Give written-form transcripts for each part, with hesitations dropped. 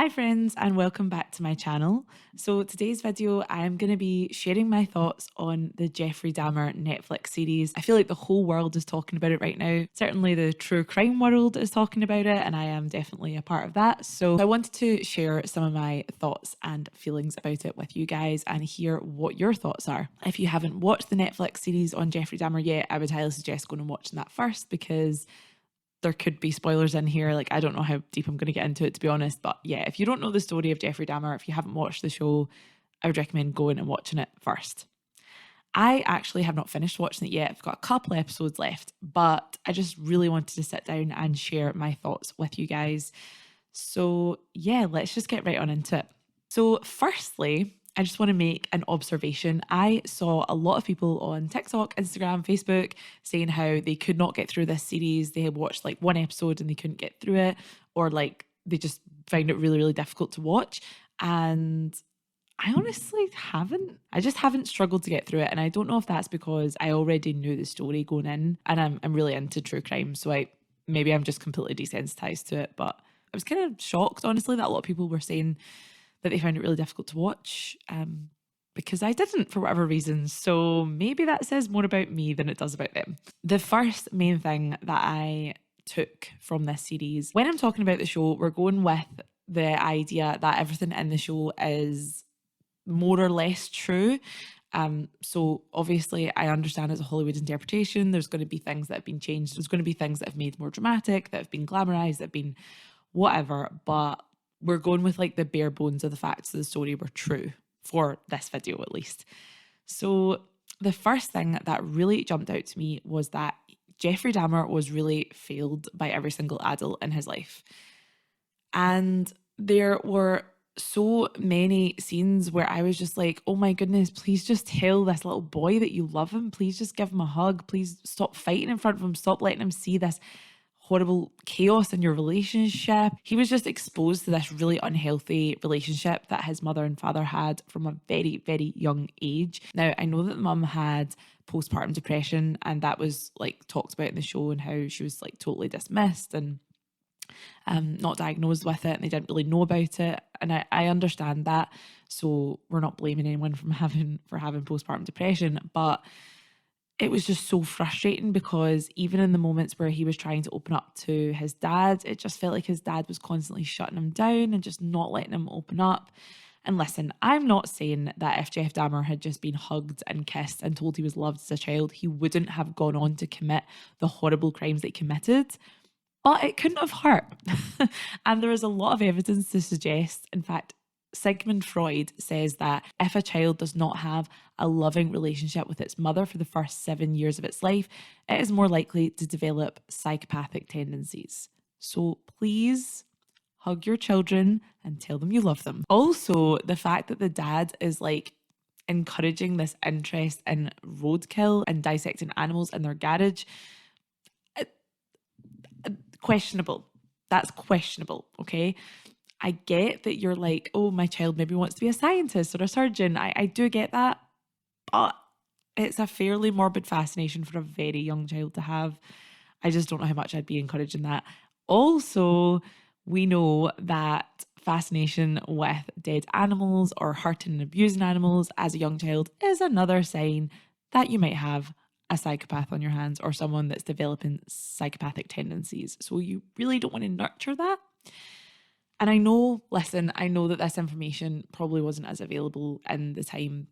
Hi friends and welcome back to my channel. So today's video I'm going to be sharing my thoughts on the Jeffrey Dahmer Netflix series. I feel like the whole world is talking about it right now. Certainly the true crime world is talking about it and I am definitely a part of that. So I wanted to share some of my thoughts and feelings about it with you guys and hear what your thoughts are. If you haven't watched the Netflix series on Jeffrey Dahmer yet, I would highly suggest going and watching that first because there could be spoilers in here. Like, I don't know how deep I'm going to get into it, to be honest. But yeah, if you don't know the story of Jeffrey Dahmer, if you haven't watched the show, I would recommend going and watching it first. I actually have not finished watching it yet. I've got a couple episodes left, but I just really wanted to sit down and share my thoughts with you guys. So yeah, let's just get right on into it. So firstly, I just want to make an observation. I saw a lot of people on TikTok, Instagram, Facebook saying how they could not get through this series. They had watched like one episode and they couldn't get through it, or like they just found it really, really difficult to watch. And I honestly haven't. I just haven't struggled to get through it. And I don't know if that's because I already knew the story going in and I'm really into true crime. So maybe I'm just completely desensitized to it. But I was kind of shocked, honestly, that a lot of people were saying that they found it really difficult to watch because I didn't for whatever reason. So maybe that says more about me than it does about them. The first main thing that I took from this series, when I'm talking about the show, we're going with the idea that everything in the show is more or less true. So obviously I understand it's a Hollywood interpretation. There's going to be things that have been changed. There's going to be things that have made more dramatic, that have been glamorized, that have been whatever. But we're going with like the bare bones of the facts of the story were true for this video at least. So the first thing that really jumped out to me was that Jeffrey Dahmer was really failed by every single adult in his life. And there were so many scenes where I was just like, oh my goodness, please just tell this little boy that you love him. Please just give him a hug. Please stop fighting in front of him. Stop letting him see this horrible chaos in your relationship. He was just exposed to this really unhealthy relationship that his mother and father had from a very, very young age. Now, I know that the mum had postpartum depression and that was like talked about in the show and how she was like totally dismissed and not diagnosed with it and they didn't really know about it. And I understand that. So we're not blaming anyone for having postpartum depression, but it was just so frustrating because even in the moments where he was trying to open up to his dad, it just felt like his dad was constantly shutting him down and just not letting him open up. And listen, I'm not saying that if Jeff Dahmer had just been hugged and kissed and told he was loved as a child, he wouldn't have gone on to commit the horrible crimes that he committed. But it couldn't have hurt. And there is a lot of evidence to suggest, in fact, Sigmund Freud says that if a child does not have a loving relationship with its mother for the first 7 years of its life, it is more likely to develop psychopathic tendencies. So please hug your children and tell them you love them. Also, the fact that the dad is like encouraging this interest in roadkill and dissecting animals in their garage, questionable. That's questionable, okay? I get that you're like, oh, my child maybe wants to be a scientist or a surgeon. I do get that, but it's a fairly morbid fascination for a very young child to have. I just don't know how much I'd be encouraging that. Also, we know that fascination with dead animals or hurting and abusing animals as a young child is another sign that you might have a psychopath on your hands or someone that's developing psychopathic tendencies. So you really don't want to nurture that. And I know that this information probably wasn't as available in the time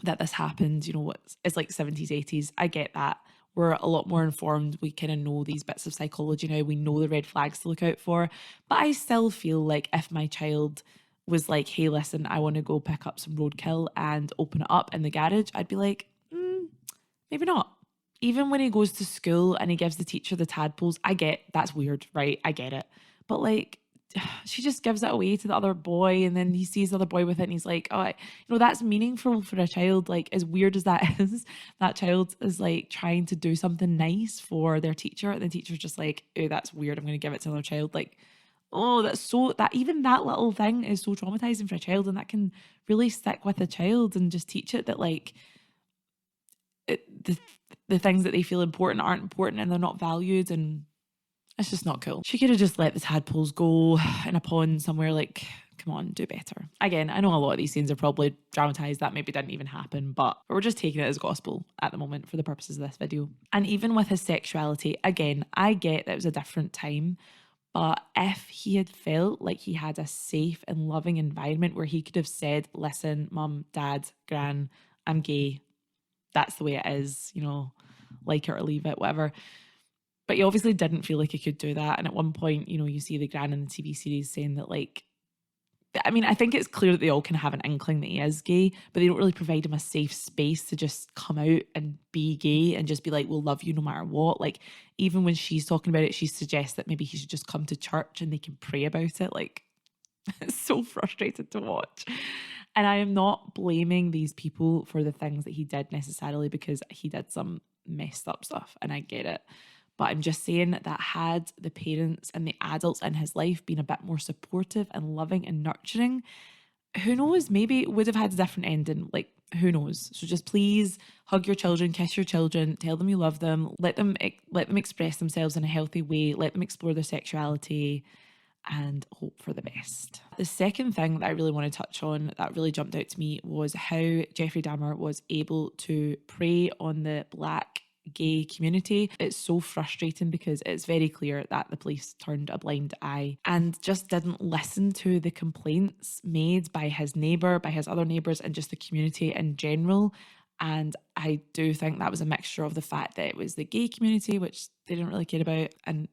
that this happened. You know, it's like 70s, 80s. I get that. We're a lot more informed. We kind of know these bits of psychology now. We know the red flags to look out for. But I still feel like if my child was like, hey, listen, I want to go pick up some roadkill and open it up in the garage, I'd be like, maybe not. Even when he goes to school and he gives the teacher the tadpoles, I get that's weird, right? I get it. But like, she just gives it away to the other boy and then he sees the other boy with it and he's like, oh, that's meaningful for a child. Like, as weird as that is, that child is like trying to do something nice for their teacher and the teacher's just like, oh, that's weird, I'm going to give it to another child. Like, oh, even that little thing is so traumatizing for a child and that can really stick with a child and just teach it that like the things that they feel important aren't important and they're not valued and It's just not cool. She could have just let the tadpoles go in a pond somewhere. Like, come on, do better. Again, I know a lot of these scenes are probably dramatized. That maybe didn't even happen, but we're just taking it as gospel at the moment for the purposes of this video. And even with his sexuality, again, I get that it was a different time, but if he had felt like he had a safe and loving environment where he could have said, listen, mum, dad, gran, I'm gay. That's the way it is, you know, like it or leave it, whatever. But he obviously didn't feel like he could do that. And at one point, you know, you see the gran in the TV series saying that, like, I mean, I think it's clear that they all kind of have an inkling that he is gay, but they don't really provide him a safe space to just come out and be gay and just be like, we'll love you no matter what. Like, even when she's talking about it, she suggests that maybe he should just come to church and they can pray about it. Like, it's so frustrating to watch. And I am not blaming these people for the things that he did necessarily, because he did some messed up stuff and I get it. But I'm just saying that had the parents and the adults in his life been a bit more supportive and loving and nurturing, who knows, maybe it would have had a different ending. Like, who knows? So just please hug your children, kiss your children, tell them you love them, let them express themselves in a healthy way, let them explore their sexuality, and hope for the best. The second thing that I really want to touch on that really jumped out to me was how Jeffrey Dahmer was able to prey on the Black gay community. It's so frustrating because it's very clear that the police turned a blind eye and just didn't listen to the complaints made by his neighbour, by his other neighbours, and just the community in general. And I do think that was a mixture of the fact that it was the gay community, which they didn't really care about, and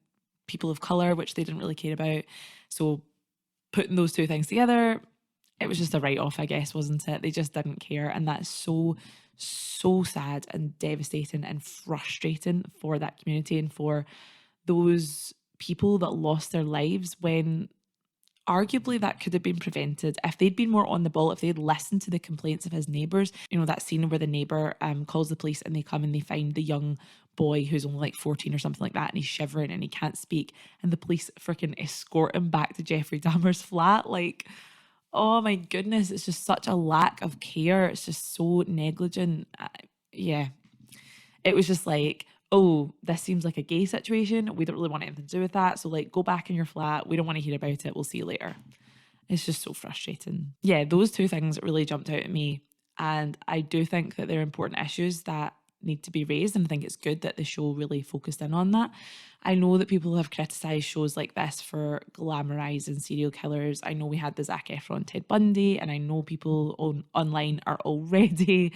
people of colour, which they didn't really care about. So putting those two things together, it was just a write-off, I guess, wasn't it? They just didn't care. And that's so sad and devastating and frustrating for that community and for those people that lost their lives, when arguably that could have been prevented if they'd been more on the ball, if they'd listened to the complaints of his neighbours. You know, that scene where the neighbour calls the police and they come and they find the young boy who's only like 14 or something like that, and he's shivering and he can't speak, and the police freaking escort him back to Jeffrey Dahmer's flat. Like, oh my goodness, it's just such a lack of care. It's just so negligent. Yeah. It was just like, oh, this seems like a gay situation. We don't really want anything to do with that. So, like, go back in your flat. We don't want to hear about it. We'll see you later. It's just so frustrating. Yeah, those two things really jumped out at me. And I do think that they're important issues that need to be raised. And I think it's good that the show really focused in on that. I know that people have criticised shows like this for glamorising serial killers. I know we had the Zac Efron Ted Bundy, and I know people online are already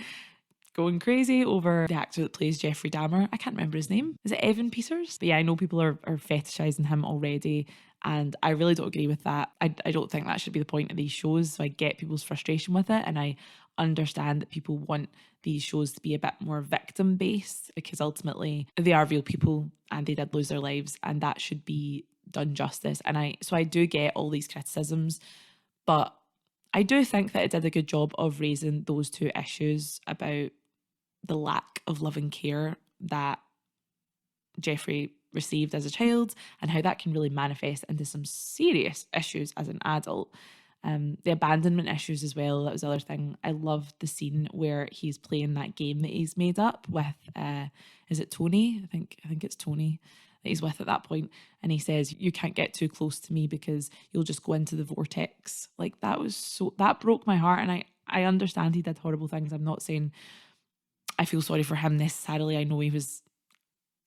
going crazy over the actor that plays Jeffrey Dahmer. I can't remember his name. Is it Evan Peters? But yeah, I know people are fetishizing him already, and I really don't agree with that. I don't think that should be the point of these shows. So I get people's frustration with it, and I understand that people want these shows to be a bit more victim based, because ultimately they are real people and they did lose their lives, and that should be done justice. And I do get all these criticisms, but I do think that it did a good job of raising those two issues about the lack of loving care that Jeffrey received as a child and how that can really manifest into some serious issues as an adult. The abandonment issues as well, that was the other thing. I loved the scene where he's playing that game that he's made up with, is it Tony? I think it's Tony that he's with at that point. And he says, you can't get too close to me because you'll just go into the vortex. Like, that broke my heart. And I understand he did horrible things. I'm not saying I feel sorry for him necessarily. I know he was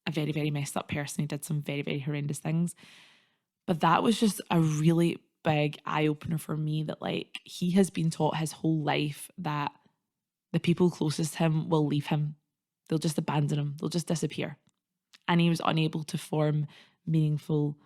a very, very messed up person. He did some very, very horrendous things. But that was just a really big eye-opener for me, that like he has been taught his whole life that the people closest to him will leave him. They'll just abandon him. They'll just disappear. And he was unable to form meaningful,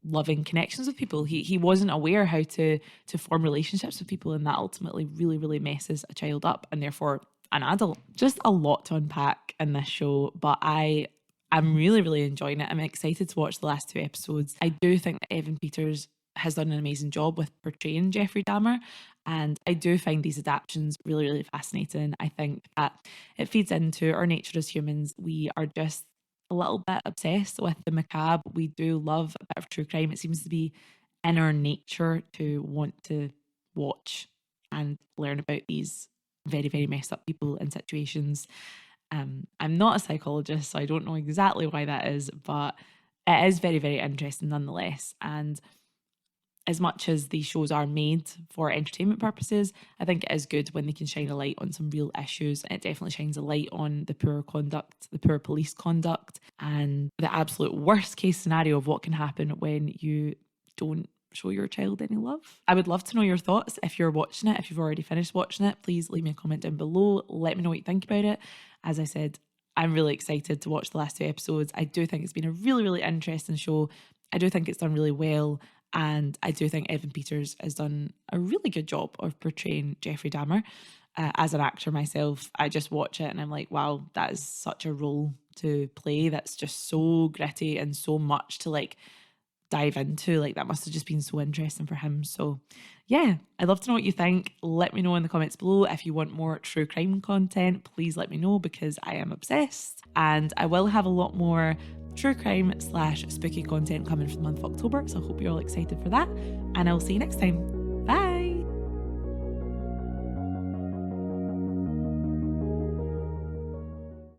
loving connections with people. He wasn't aware how to form relationships with people, and that ultimately really, really messes a child up and therefore an adult. Just a lot to unpack in this show, but I'm really, really enjoying it. I'm excited to watch the last two episodes. I do think that Evan Peters has done an amazing job with portraying Jeffrey Dahmer, and I do find these adaptations really, really fascinating. I think that it feeds into our nature as humans. We are just a little bit obsessed with the macabre. We do love a bit of true crime. It seems to be in our nature to want to watch and learn about these very, very messed up people and situations. I'm not a psychologist, so I don't know exactly why that is, but it is very, very interesting nonetheless. And as much as these shows are made for entertainment purposes, I think it is good when they can shine a light on some real issues. It definitely shines a light on the poor conduct, the poor police conduct, and the absolute worst case scenario of what can happen when you don't show your child any love. I would love to know your thoughts if you're watching it. If you've already finished watching it, please leave me a comment down below. Let me know what you think about it. As I said, I'm really excited to watch the last 2 episodes. I do think it's been a really, really interesting show. I do think it's done really well. And I do think Evan Peters has done a really good job of portraying Jeffrey Dahmer. As an actor myself, I just watch it and I'm like, wow, that is such a role to play. That's just so gritty and so much to like dive into. Like that must have just been so interesting for him. So yeah, I'd love to know what you think. Let me know in the comments below. If you want more true crime content, please let me know because I am obsessed. And I will have a lot more true crime / spooky content coming for the month of October. So I hope you're all excited for that. And I will see you next time.